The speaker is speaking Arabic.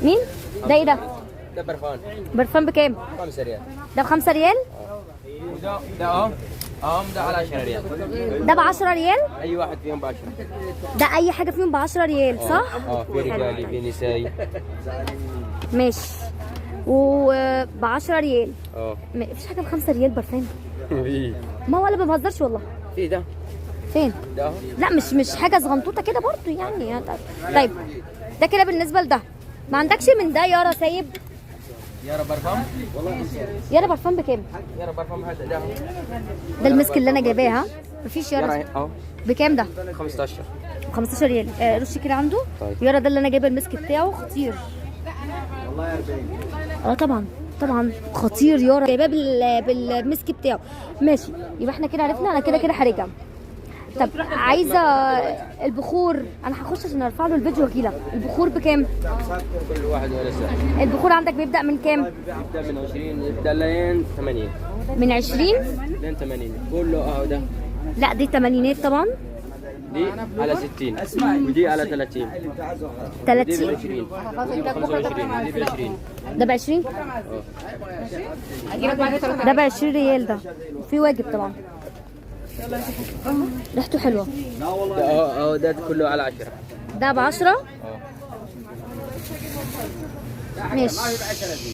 مين؟ ده ايه ده؟ ده برفان. برفان بكام؟ 5 ريال. ده ب5 ريال؟ وده اهم ده على 10 ريال. ده ب10 ريال؟ اي واحد فيهم ب 10. ده اي حاجه فيهم ب10 ريال صح؟ في رجالي في نسائي. ماشي. وب10 ريال. مفيش حاجه ب5 ريال برفان. في ما هو انا ما بهزرش والله. في ده. فين؟ ده لا مش حاجه صغنطوطه كده برضو يعني. طيب ده كده بالنسبه لده. ما عندكش من ده يارا سايب؟ يارا برفان والله. يارا برفان بكام؟ يارا برفان هذا ده المسك اللي انا جايباها. مفيش يارا اهو بكام ده؟ 15. 15 ريال. رش كده عنده. طيب. يارا ده اللي انا جايبه المسك بتاعه خطير. والله 40. طبعا خطير. يارا جايباه بالمسك بتاعه. ماشي يبقى احنا كده عرفنا. انا كده هرجع. طب عايزه البخور. انا هخش عشان ارفع له الفيديو واجيلك. البخور بكام؟ كل واحد ولا ساعة. البخور عندك بيبدا من كام؟ يبدا من 20 يبدا لين 80. من 20 لين 80 كله اهو ده. لا دي تمانينات طبعا. دي على 60 ودي على 30. دي ب 20 25 ودي ب 20. ده ب 20. ده ب 20 ريال. ده في واجب طبعا. ريحته حلوه. ده اهو ده كله على 10. ده ب 10. ماشي.